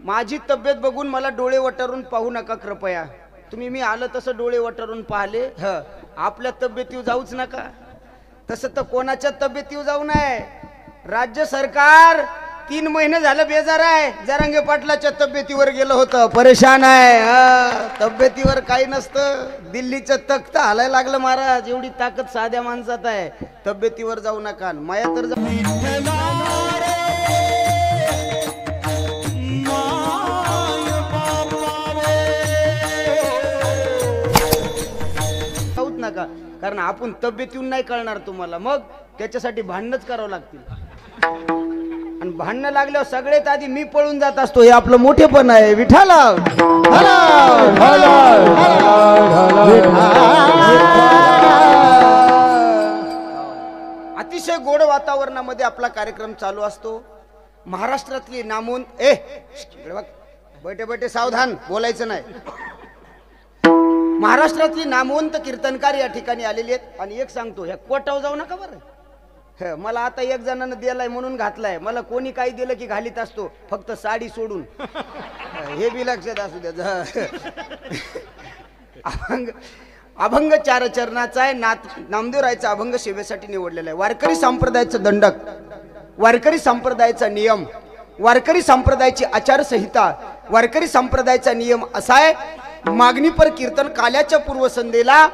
माझी तब्येत बघून मला डोळे वटारून पाहू नका कृपया. तुम्ही मी आलं तसं डोळे वटारून पाहिले, आपल्या तब्येतीवर जाऊच नका. तसं तर कोणाच्या तब्येतीवर जाऊ नये. राज्य सरकार 3 महिने झालं बेजार आहे. जरांगे पाटलाच्या तब्येतीवर गेलं होतं, परेशान आहे. तब्येतीवर काही नसतं. दिल्लीचं तख्त हालायला लागलं महाराज. एवढी ताकद साध्या माणसात आहे. तब्येतीवर जाऊ नका. माया तर जाऊच नका, कारण आपण तब्येतीहून नाही कळणार तुम्हाला. मग त्याच्यासाठी भांडणच करावं लागतील. आणि भांडणं लागल्यावर सगळ्यात आधी मी पळून जात असतो. हे आपलं मोठेपण आहे. विठाला अतिशय गोड वातावरणामध्ये आपला कार्यक्रम चालू असतो. महाराष्ट्रातली नामवंत बैठे बैठे सावधान, बोलायचं नाही. महाराष्ट्रातली नामवंत कीर्तनकार या ठिकाणी आलेली आहेत. आणि एक सांगतो, ह्या कोटाव जाऊ नका बरं. मला आता एक जणांना दिलाय म्हणून घातलाय. मला कोणी काही दिलं की घालीत असतो, फक्त साडी सोडून. हे बी लक्षात असू द्या. अभंग 4 चरणाचा आहे. नामदेवरायचा अभंग सेवेसाठी निवडलेला आहे. वारकरी संप्रदायाचं दंडक, वारकरी संप्रदायाचा नियम, वारकरी संप्रदायाची आचारसंहिता, वारकरी संप्रदायाचा नियम असा आहे, मागणी पर कीर्तन काल्याच्या पूर्वसंध्येला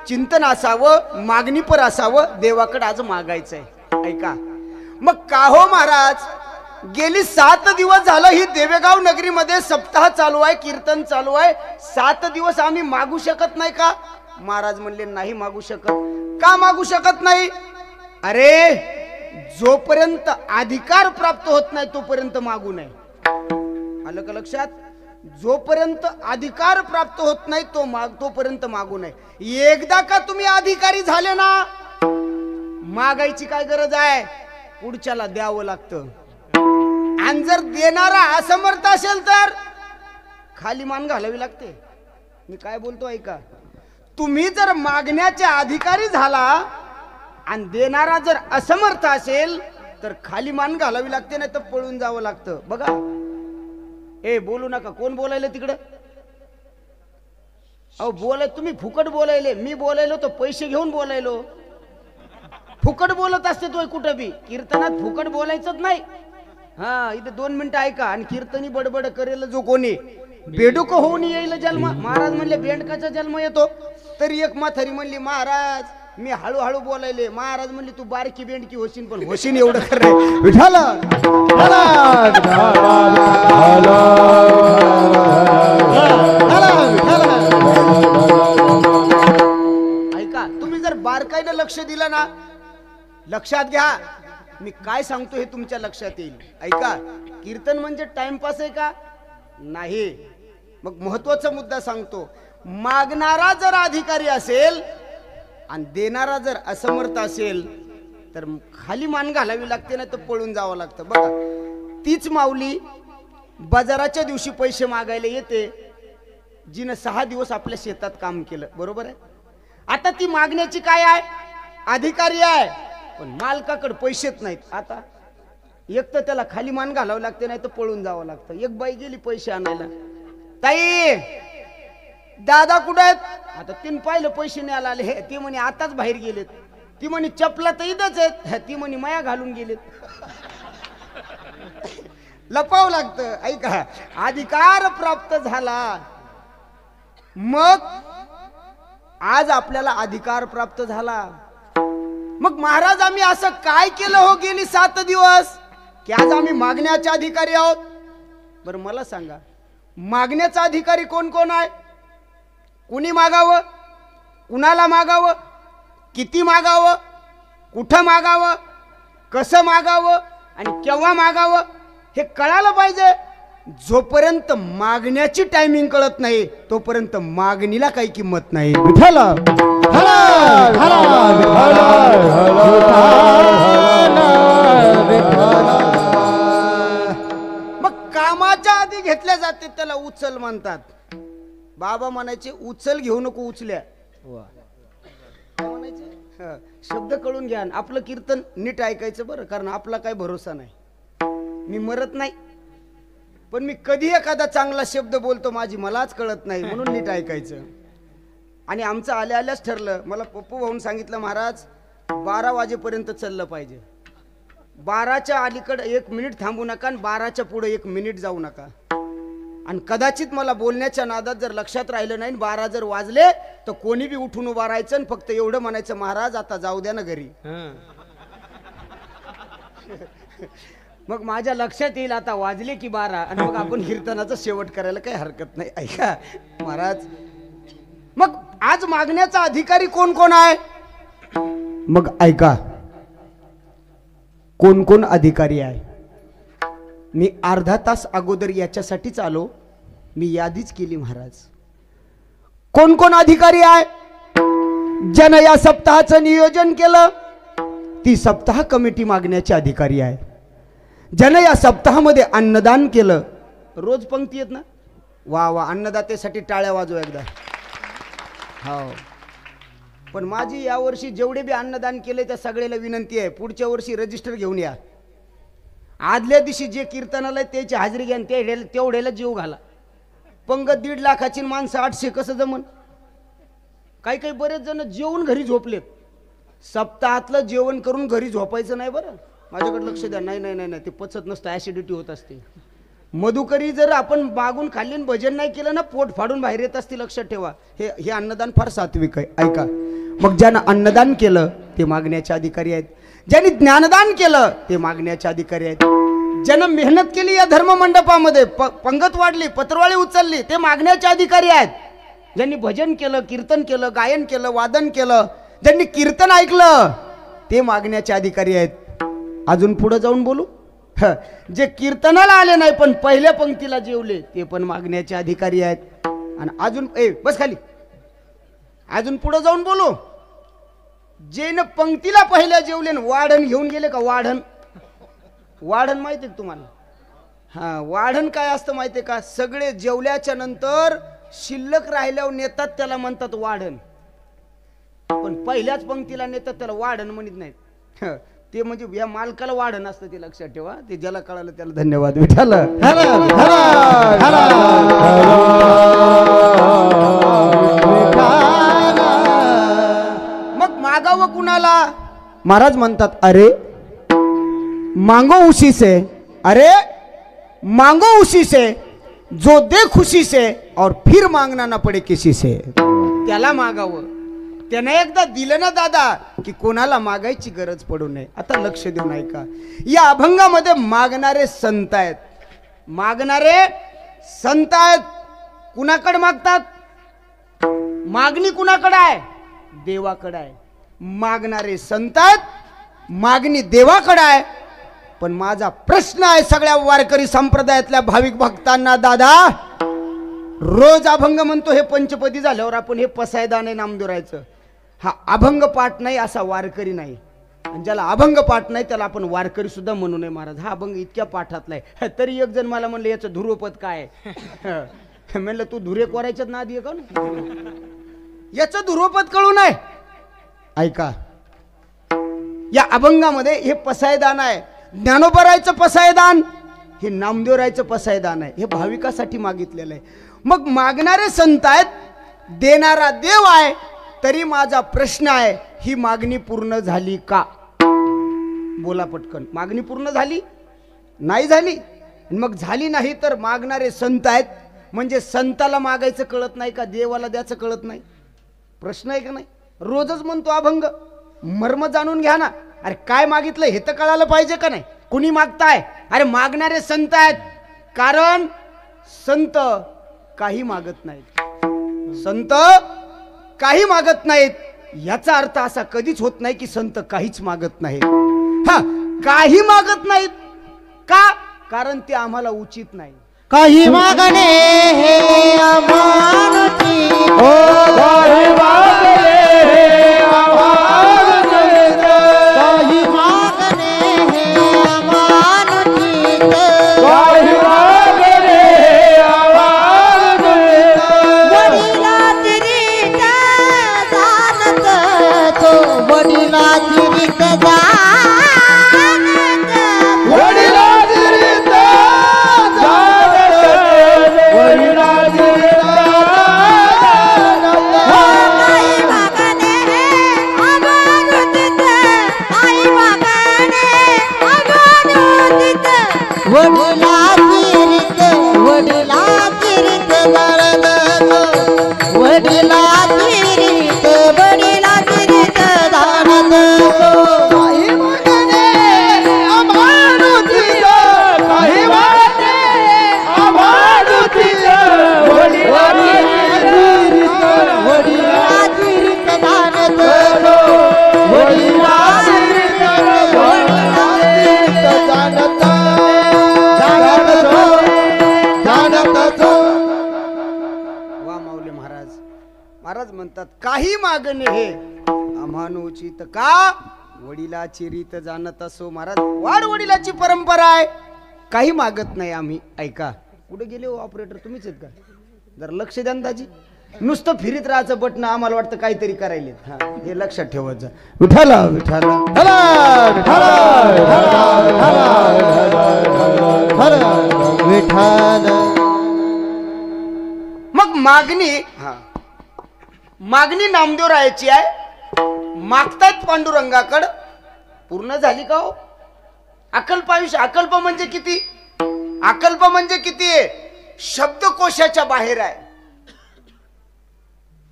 चिंतन असावं, मागणी पर असावं, देवाकडे आज मागायचंय. ऐका मग का हो महाराज, गेली 7 दिवस झालं ही देवेगाव नगरीमध्ये सप्ताह चालू आहे, कीर्तन चालू आहे. 7 दिवस आम्ही मागू शकत नाही का? महाराज म्हणले नाही मागू शकत. का मागू शकत नाही? अरे जोपर्यंत अधिकार प्राप्त होत नाही तोपर्यंत मागू नये. आलं का लक्षात? जोपर्यंत अधिकार प्राप्त होत नाही तोपर्यंत मागू नये. एकदा का तुम्ही अधिकारी झाले ना, मागायची काय गरज आहे? पुढच्याला द्यावं लागतं. आणि जर देणारा असमर्थ असेल तर खाली मान घालावी लागते. मी काय बोलतो ऐका. तुम्ही जर मागण्याचे अधिकारी झाला आणि देणारा जर असमर्थ असेल तर खाली मान घालावी लागते, नाही तर पळून जावं लागतं. बघा, ए बोलू नका. कोण बोलायले तिकडं? अहो बोलाय तुम्ही फुकट बोलायले. मी बोलायलो तो पैसे घेऊन बोलायलो. फुकट बोलत असते तो कुठं बी. कीर्तनात फुकट बोलायचंच नाही. हा, इथं 2 मिनिटं ऐका. आणि कीर्तनी बडबड करेल जो कोणी बेडूक होऊन येईल जन्म. महाराज म्हणले बेंडकाचा जन्म येतो. तरी एक म्हातारी म्हणली महाराज मी हळूहळू बोलायले. महाराज म्हणले तू बारकी बेंडकी होशील, पण होशील एवढं कर रे विठाला. ऐका, तुम्ही जर बारकाईनं लक्ष दिलं ना, लक्षात घ्या मी काय सांगतो हे तुमच्या लक्षात येईल. ऐका, कीर्तन म्हणजे टाइमपास आहे का? नाही. मग महत्वाचा मुद्दा सांगतो. मागणारा जर अधिकारी असेल आणि देणारा जर असमर्थ असेल तर खाली मान घालावी लागते, नाही तर पळून जावं लागतं. बघा, तीच माऊली बाजाराच्या दिवशी पैसे मागायला येते, जिनं 6 दिवस आपल्या शेतात काम केलं. बरोबर आहे? आता ती मागण्याची काय आहे? अधिकारी आहे, पण मालकाकडे पैसेच नाहीत. आता एक तर त्याला खाली मान घालावं लागते, नाही तर पळून जावं लागतं. एक बाई गेली पैसे आणायला. ताई दादा कुठे आहेत? आता तीन पाहिलं पैसे न्यायला आले. ती म्हणे आताच बाहेर गेलेत. ती म्हणे चपला तर इथंच आहेत. ती म्हणे माया घालून गेलेत. लपावं लागतं. ऐका, अधिकार प्राप्त झाला मग आज आपल्याला अधिकार प्राप्त झाला. मग महाराज आम्ही असं काय केलं हो गेली 7 दिवस की आज आम्ही मागण्याचे अधिकारी आहोत? बरं मला सांगा, मागण्याचा अधिकारी कोण कोण आहे? कुणी मागावं, कुणाला मागावं, किती मागावं, कुठं मागावं, कसं मागावं आणि केव्हा मागावं हे कळायला पाहिजे. जोपर्यंत मागण्याची टायमिंग कळत नाही तोपर्यंत मागणीला काही किंमत नाही. विठ्ठला मग कामाच्या आधी घेतल्या जाते त्याला उचल म्हणतात. बाबा म्हणायचे उचल घेऊ नको उचल्या. शब्द कळून घ्या. आपलं कीर्तन नीट ऐकायचं बरं, कारण आपला काही भरोसा नाही. मी मरत नाही. पण मी कधी एखादा चांगला शब्द बोलतो माझी मलाच कळत नाही, म्हणून नीट ऐकायचं. आणि आमचं आल्या आल्याच ठरलं, मला पप्पू भाऊन सांगितलं महाराज 12 वाजेपर्यंत चाललं पाहिजे. 12च्या अलीकडे 1 मिनिट थांबू नका आणि 12च्या पुढे 1 मिनिट जाऊ नका. आणि कदाचित मला बोलण्याच्या नादात जर लक्षात राहिलं नाही 12 जर वाजले तर कोणी बी उठून उभा राहायचं आणि फक्त एवढं म्हणायचं महाराज आता जाऊ द्या ना घरी. मग माझ्या लक्षात येईल आता वाजले की 12 आणि मग आपण कीर्तनाचा शेवट करायला काही हरकत नाही. ऐका महाराज, मग आज मागण्याचा अधिकारी कोण कोण आहे? मग ऐका कोण कोण अधिकारी आहे. मी अर्धा तास अगोदर याच्यासाठीच आलो, मी यादीच केली महाराज. कोण कोण अधिकारी आहे? ज्यानं या सप्ताहाचं नियोजन केलं ती सप्ताह कमिटी मागण्याचे अधिकारी आहे. ज्यानं या सप्ताहामध्ये अन्नदान केलं, रोज पंक्ती येत ना, वा वा, अन्नदातेसाठी टाळ्या वाजवा एकदा. हो, पण माझी यावर्षी जेवढे बी अन्नदान केले त्या सगळ्याला विनंती आहे, पुढच्या वर्षी रजिस्टर घेऊन या. आदल्या दिवशी जे कीर्तनाला त्याची हाजरी घ्या, तेवढ्याला जीव घाला. पंगत 1.5 लाखाची, माणसं 800 कसं जमन? काही काही बरेच जण जेवून घरी झोपलेत. सप्ताहातलं जेवण करून घरी झोपायचं नाही बरं, माझ्याकडे लक्ष द्या. नाही नाही नाही नाही, ते पचत नसतं, ॲसिडिटी होत असते. मधुकरी जर आपण मागून खाल्ली भजन नाही केलं ना, पोट फाडून बाहेर येत असते. लक्षात ठेवा, हे अन्नदान फार सात्विक आहे. ऐका, मग ज्यानं अन्नदान केलं ते मागण्याचे अधिकारी आहेत. ज्यांनी ज्ञानदान केलं ते मागण्याचे अधिकारी आहेत. ज्यानं मेहनत केली या धर्म मंडपामध्ये, पंगत वाढली, पत्रवाळी उचलली, ते मागण्याचे अधिकारी आहेत. ज्यांनी भजन केलं, कीर्तन केलं, गायन केलं, वादन केलं, ज्यांनी कीर्तन ऐकलं ते मागण्याचे अधिकारी आहेत. अजून पुढे जाऊन बोलू, जे कीर्तनाला आले नाही पण पहिल्या पंक्तीला जेवले ते पण मागण्याचे अधिकारी आहेत. आणि अजून बस खाली, अजून पुढे जाऊन बोलू, जे न पंक्तीला पहिल्या जेवले वाढण घेऊन गेले का, वाढण. वाढण माहिती आहे तुम्हाला? हा, वाढण काय असतं माहिती आहे का? सगळे जेवल्याच्या नंतर शिल्लक राहिल्यावर नेतात त्याला म्हणतात वाढण, पण पहिल्याच पंक्तीला नेतात त्याला वाढण म्हणत नाहीत. ते म्हणजे या मालकाला वाढण असतं, ते लक्षात ठेवा. ते ज्याला कळालं त्याला धन्यवाद. विठ्ठल मग मागावं कुणाला? महाराज म्हणतात, अरे मांगो उसी से, अरे मांगो उसी से जो दे खुशी से और फिर मांगना ना पडे किसी से. त्याला मागावं. त्याने एकदा दिलं ना दादा की कोणाला मागायची गरज पडू नये. आता लक्ष देऊन ऐका, या अभंगामध्ये मागणारे संत आहेत. मागणारे संत आहेत. कुणाकडे मागतात? मागणी कुणाकडे आहे? देवाकडे आहे. मागणारे संत आहेत, मागणी देवाकडे आहे. पण माझा प्रश्न आहे सगळ्या वारकरी संप्रदायातल्या भाविक भक्तांना, दादा रोज अभंग म्हणतो, हे पंचपदी झाल्यावर आपण हे पसायदान आहे नामदेवरायचं, हा अभंग पाठ नाही असा वारकरी नाही. आणि ज्याला अभंग पाठ नाही त्याला आपण वारकरी सुद्धा म्हणू नये. महाराज हा अभंग इतक्या पाठातला आहे. तरी एक जण मला म्हणलं याचं ध्रुवपद काय आहे? म्हणलं तू धुरे कोरायच्यात ना आधी का, याचं ध्रुवपद कळू नये. ऐका, या अभंगामध्ये हे पसायदान आहे. ज्ञानोबरायचं पसायदान, हे नामदेवरायचं पसायदान आहे. हे भाविकासाठी मागितलेलं आहे. मग मागणारे संत आहेत, देणारा देव आहे. तरी माझा प्रश्न आहे, ही मागणी पूर्ण झाली का? बोला पटकन. मागणी पूर्ण झाली? नाही झाली. मग झाली नाही तर मागणारे संत आहेत, म्हणजे संताला मागायचं कळत नाही का, देवाला द्यायचं कळत नाही? प्रश्न आहे का नाही? रोजच म्हणतो अभंग, मर्म जाणून घ्या ना. अरे काय मागितलं हे तर कळायला पाहिजे का नाही? कुणी मागताय? अरे मागणारे संत आहेत. कारण संत काही मागत नाहीत. संत काही मागत नाहीत याचा अर्थ असा कधीच होत नाही की संत काहीच मागत नाहीत. हा, काही मागत नाहीत का? कारण ते आम्हाला उचित नाही. काही मागणे हे अमानती, ओ काही मागणे हे अमानती, काही मागणे हे अमानती, काही मागणे हे अमानती. वडिलाची रीत जाणत तो, वडिलाची रीत जाणत, वडिलाची रीत जाणत वडिलाची रीत जाणतो वडिलाची रीत वडिलाची रीत जाणतो काही मागणे अमानुतीच काही मागणे अमानुतीच वडिलाची रीत जाणतो वडिलाची रीत जाणतो वा माऊली महाराज. महाराज म्हणतात काही मागणे हे अमानुचित का वडिलाची रीत जाणत असो. महाराज वाढ वडिलाची परंपरा आहे, काही मागत नाही आम्ही. ऐका कुठे गेले हो ऑपरेटर, तुम्हीच आहेत का? जर लक्ष द्या ना दाजी. नुसतं फिरीत राहायचं बटन आम्हाला वाटतं काहीतरी करायले. हा हे लक्षात ठेवायचं. विठाला विठाला विठाल. मग मागणी मागणी नामदेव रायाची आहे. मागतायत पांडुरंगाकड, पूर्ण झाली का हो? अकल्प आयुष्य. अकल्प म्हणजे किती? अकल्प म्हणजे किती आहे? शब्दकोशाच्या बाहेर आहे,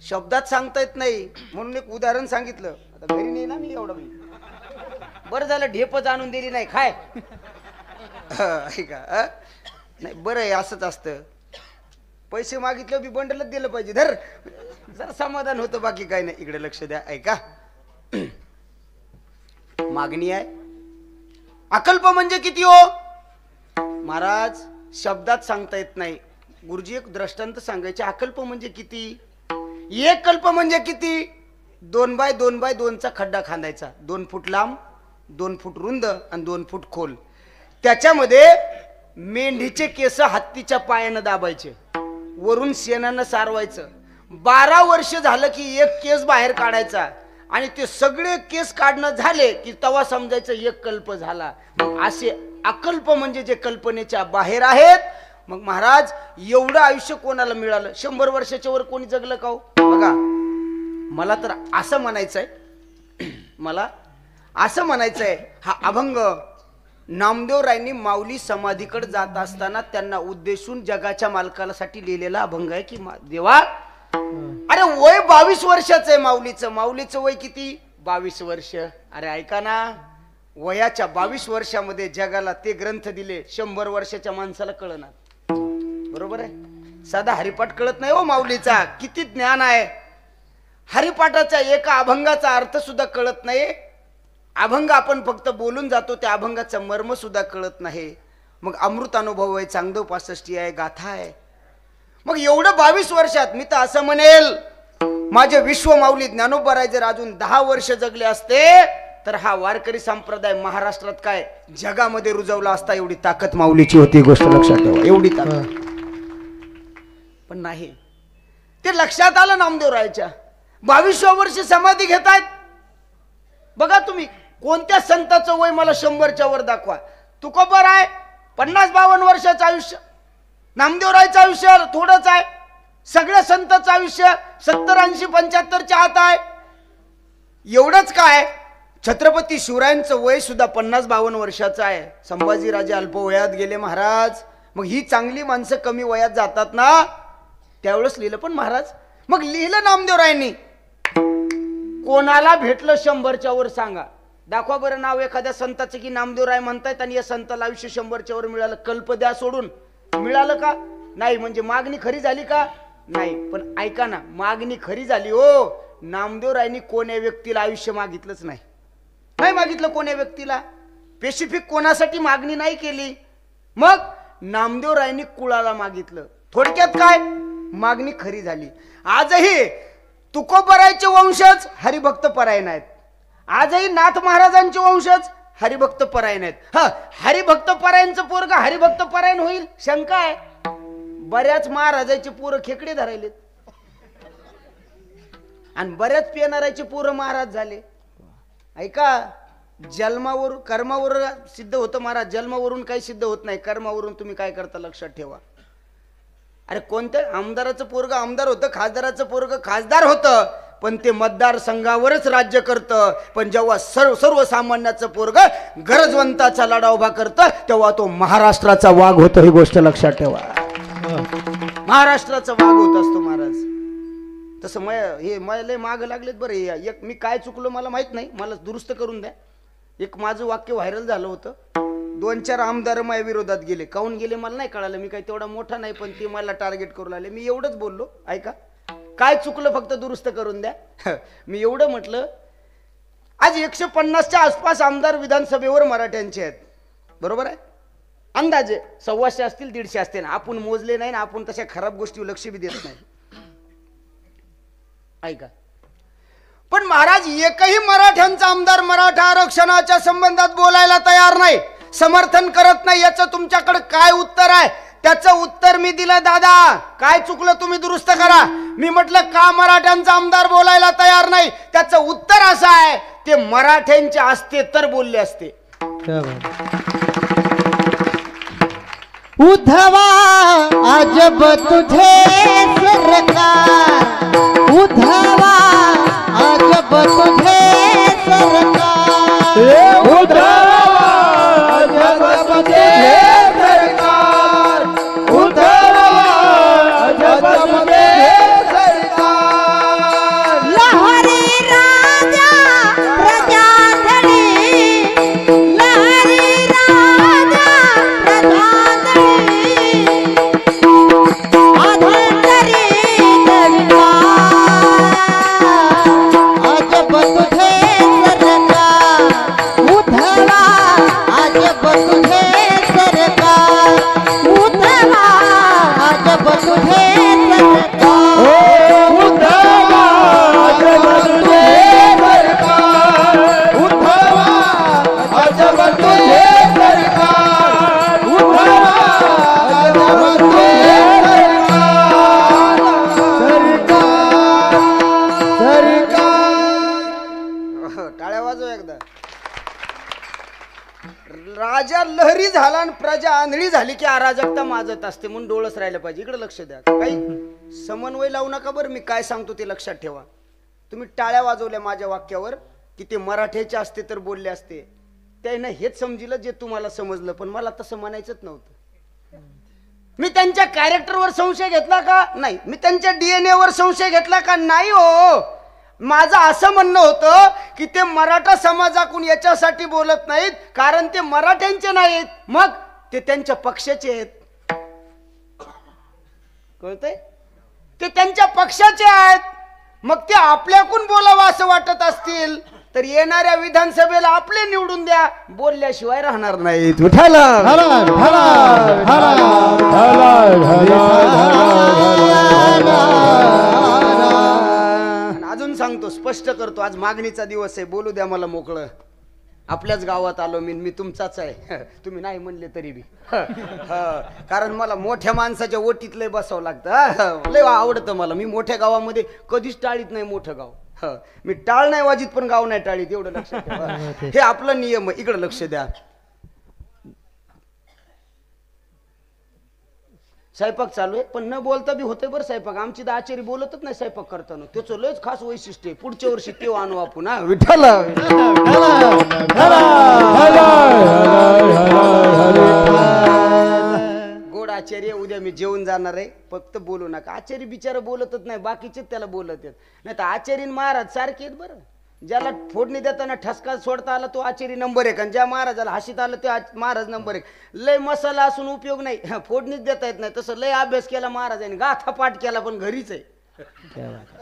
शब्दात सांगता येत नाही. म्हणून एक उदाहरण सांगितलं. आता घरी नाही ना मी एवढं. बरं झालं ढेपच आणून दिली नाही खाय. ऐका नाही बरं आहे, असंच असतं. पैसे मागितलं बी बंडलच दिलं पाहिजे. धर जरा समाधान होतं, बाकी काही नाही. इकडे लक्ष द्या. ऐका मागणी आहे. अकल्प म्हणजे किती हो महाराज? शब्दात सांगता येत नाही. गुरुजी एक दृष्टांत सांगायचे. अकल्प म्हणजे किती? एक कल्प म्हणजे किती? 2 बाय 2 बाय 2चा खड्डा खांदायचा. 2 फूट लांब, 2 फूट रुंद आणि 2 फूट खोल. त्याच्यामध्ये मेंढीचे केस हत्तीच्या पायानं दाबायचे, वरून शेणानं सारवायचं. 12 वर्ष झालं की एक केस बाहेर काढायचा आणि ते सगळे केस काढणं झाले की तवा समजायचं एक कल्प झाला. असे अकल्प म्हणजे जे कल्पनेच्या बाहेर आहेत. मग महाराज एवढं आयुष्य कोणाला मिळालं? 100 वर्षाच्या वर कोणी जगलं का हो? बघा मला तर असं म्हणायचंय, मला असं म्हणायचंय, हा अभंग नामदेव रायांनी माऊली समाधीकडे जात असताना त्यांना उद्देशून जगाच्या मालकासाठी लिहिलेला अभंग आहे. की देवा अरे वय 22 वर्षाचं आहे माऊलीचं. माऊलीचं वय किती? 22 वर्ष. अरे ऐका ना, वयाच्या 22 वर्षामध्ये जगाला ते ग्रंथ दिले 100 वर्षाच्या माणसाला कळणार. बरोबर आहे? साधा हरिपाठ कळत नाही हो माऊलीचा. किती ज्ञान आहे हरिपाठाचा. एका अभंगाचा अर्थ सुद्धा कळत नाही. अभंग आपण फक्त बोलून जातो, त्या अभंगाचं मर्म सुद्धा कळत नाही. मग अमृत अनुभव आहे, चांगदेव 65 आहे, गाथा आहे. मग एवढं 22 वर्षात मी तर असं म्हणेल माझे विश्व माऊली ज्ञानोबा जर अजून 10 वर्ष जगले असते तर हा वारकरी संप्रदाय महाराष्ट्रात काय जगामध्ये रुजवला असता. एवढी ताकद माऊलीची होती. गोष्ट लक्षात ठेवा, एवढी ताकद. पण नाही, ते लक्षात आलं नामदेव रायाच्या. 22व्या वर्षी समाधी घेतायत. बघा तुम्ही कोणत्या संताचं वय मला 100च्या वर दाखवा. तुकोबर आहे 50-52 वर्षाचं आयुष्य. नामदेव रायाचं आयुष्य थोडंच आहे. सगळ्या संतांचं आयुष्य 70-80-75च्या आत आहे. एवढंच काय, छत्रपती शिवरायांचं वय सुद्धा 50-52 वर्षाचं आहे. संभाजीराजे अल्पवयात गेले महाराज. मग ही चांगली माणसं कमी वयात जातात ना, त्यावेळेस लिहिलं. पण महाराज मग लिहिलं नामदेव रायांनी. कोणाला भेटलं 100च्या वर सांगा, दाखवा बरं नाव एखाद्या संताचं की नामदेव राय म्हणतायत आणि या संताला आयुष्य 100च्या वर मिळालं. कल्प द्या सोडून. मिळालं का? नाही. म्हणजे मागणी खरी झाली का? नाही. पण ऐका ना, मागणी खरी झाली हो. नामदेव रायांनी कोण्या व्यक्तीला आयुष्य मागितलंच नाही. नाही मागितलं कोण्या व्यक्तीला. स्पेसिफिक कोणासाठी मागणी नाही केली. मग नामदेव रायांनी कुळाला मागितलं. थोडक्यात काय, मागणी खरी झाली. आजही तुकोबरायचे वंशज हरिभक्त परायण आहेत. आजही नाथ महाराजांचे वंशज हरिभक्त परायण आहेत. हा, हरिभक्त परायणचं पोरगा हरिभक्त परायण होईल शंका आहे. बऱ्याच महाराजांचे पोरं खेकडे धरायलेत आणि बऱ्याच पेनाराचे पोरं महाराज झाले. ऐका, जन्मावरून कर्मावरून सिद्ध होतं महाराज. जन्मावरून काही सिद्ध होत नाही, कर्मावरून तुम्ही काय करता लक्षात ठेवा. अरे कोणत्या आमदाराचं पोरग आमदार होतं, खासदाराचं पोरग खासदार होतं, पण ते मतदारसंघावरच राज्य करतं. पण जेव्हा सर्वसामान्याचं पोरग गरजवंताचा लढा उभा करतं तेव्हा तो महाराष्ट्राचा वाघ होतो. ही गोष्ट लक्षात ठेवा. महाराष्ट्राचा वाघ होत असतो महाराज. तसं मला लय माग लागलेत बरं. एक मी काय चुकलो मला माहित नाही, मला दुरुस्त करून द्या. एक माझं वाक्य व्हायरल झालं होतं. 2-4 आमदार माझ्या विरोधात गेले. काहून गेले मला नाही कळालं. मी काही तेवढा मोठा नाही, पण ते मला टार्गेट करू लागले. मी एवढंच बोललो, ऐका काय चुकलं फक्त दुरुस्त करून द्या. मी एवढं म्हटलं, आज 150च्या आसपास आमदार विधानसभेवर मराठ्यांचे आहेत, बरोबर आहे? अंदाजे 125 असतील, 150 असतील. आपण मोजले नाही ना, आपण तशा खराब गोष्टी लक्ष बी देत नाही, ऐका. पण महाराज एकही मराठ्यांचा आमदार मराठा आरक्षणाच्या संबंधात बोलायला तयार नाही, समर्थन करत नाही. याचं तुमच्याकडे काय उत्तर आहे? त्याचं उत्तर मी दिलं, दादा काय चुकलं तुम्ही दुरुस्त करा. मी म्हटलं का मराठ्यांचा आमदार बोलायला तयार नाही? त्याचं उत्तर असं आहे, ते मराठ्यांचे असते तर बोलले असते. उद्धवा अजब तुझे सरकार, उद्धवा अजब तुझे सरकार, उद्धवा अजब तुझे सरकार, उद्धवा अजब तुझे सरकार. लहरी राजा प्रजा धड़ी, लहरी राजा प्रजा राजा लहरी झाला आणि प्रजा आंधळी झाली की अराजकता माजत असते, म्हणून डोळस राहिलं पाहिजे. इकडे लक्ष द्या, काही समन्वय लावू नका बरं. मी काय सांगतो ते लक्षात ठेवा. तुम्ही टाळ्या वाजवल्या माझ्या वाक्यावर की ते मराठ्याचे असते तर बोलले असते. त्यानं हेच समजिलं जे तुम्हाला समजलं, पण मला तसं म्हणायचंच नव्हतं. मी त्यांच्या कॅरेक्टरवर संशय घेतला का? नाही. मी त्यांच्या DNA वर संशय घेतला का? नाही हो. माझं असं म्हणणं होतं की ते मराठा समाजाकडून याच्यासाठी बोलत नाहीत कारण ते मराठ्यांचे नाहीत, मग ते त्यांच्या पक्षाचे आहेत. कळतंय? ते त्यांच्या पक्षाचे आहेत, मग ते आपल्याकडून बोलावं असं वाटत असतील तर येणाऱ्या विधानसभेला आपले निवडून द्या, बोलल्याशिवाय राहणार नाहीत. विठाला अजून सांगतो, स्पष्ट करतो. आज मागणीचा दिवस आहे, बोलू द्या मला मोकळं. आपल्याच गावात आलो मी तुमचाच आहे. तुम्ही नाही म्हणले तरी बी, कारण मला मोठ्या माणसाच्या ओटीत लय बसावं लागतं. लय आवडतं मला. मी मोठ्या गावामध्ये कधीच टाळीत नाही. मोठं गाव मी टाळ नाही वाजित, पण गाव नाही टाळीत, एवढं लक्षात ठेवा. हे आपलं नियम आहे. इकडे लक्ष द्या. स्वयंपाक चालू आहे, पण न बोलता बी होते बरं स्वयंपाक. आमची आचारी बोलतच नाही स्वयंपाक करताना. त्याचं लयच खास वैशिष्ट्य आहे. पुढच्या वर्षी ते आणू आपण. हा विठ्ठल. गोड आचार्य, उद्या मी जेवून जाणार आहे, फक्त बोलू नका. आचार्य बिचारा बोलतच नाही, बाकीचे त्याला बोलत आहेत. नाही तर आचार्य महाराज सारखे आहेत बरं. ज्याला फोडणी देताना ठसका सोडता आला तो आचारी नंबर 1, आणि ज्या महाराजाला हसीत आलं ते महाराज नंबर 1. लय मसाला असून उपयोग नाही, फोडणीच देता येत नाही. तसं लय अभ्यास केला महाराजांनी, गाथा पाठ केला पण घरीच आहे,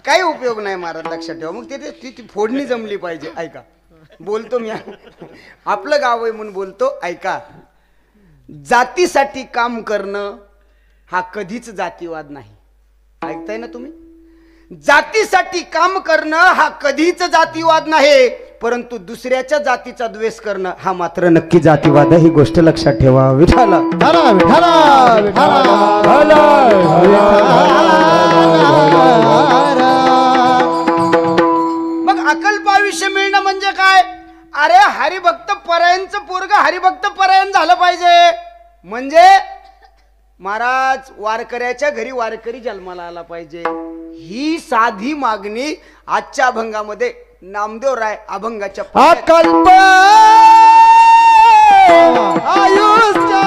काही उपयोग नाही महाराज. लक्षात ठेवा. मग ती फोडणी जमली पाहिजे. ऐका, बोलतो मी, आपलं गाव आहे म्हणून बोलतो. ऐका, जातीसाठी काम करणं हा कधीच जातीवाद नाही. ऐकताय ना तुम्ही? जातीसाठी काम करणं हा कधीच जातीवाद नाही, परंतु दुसऱ्याच्या जातीचा द्वेष करणं हा मात्र नक्की जातीवाद आहे. ही गोष्ट लक्षात ठेवा. विठाला मग अकल्प आयुष्य मिळणं म्हणजे काय? अरे हरिभक्त परायणचं पोरग हरिभक्त परायण झालं पाहिजे. म्हणजे महाराज वारकऱ्याच्या घरी वारकरी जन्माला आला पाहिजे. ही साधी मागणी आजच्या अभंगामध्ये नामदेव राय अभंगाच्या अकल्प आयुष्य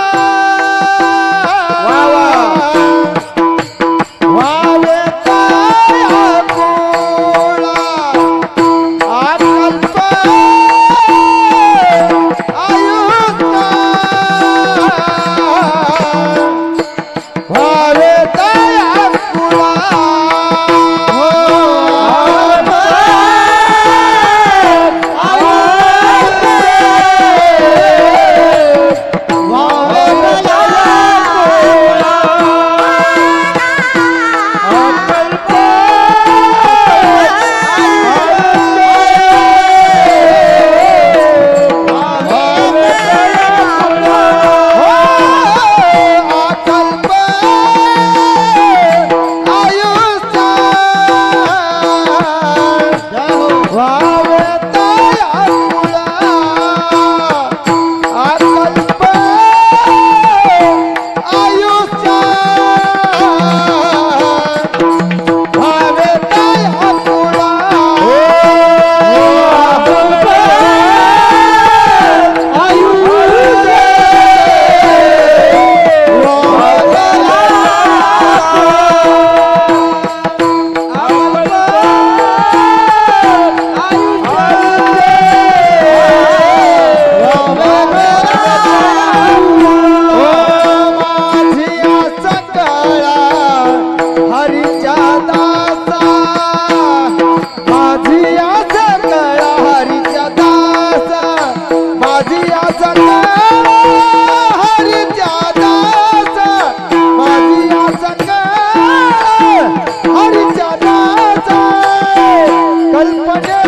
कल्पने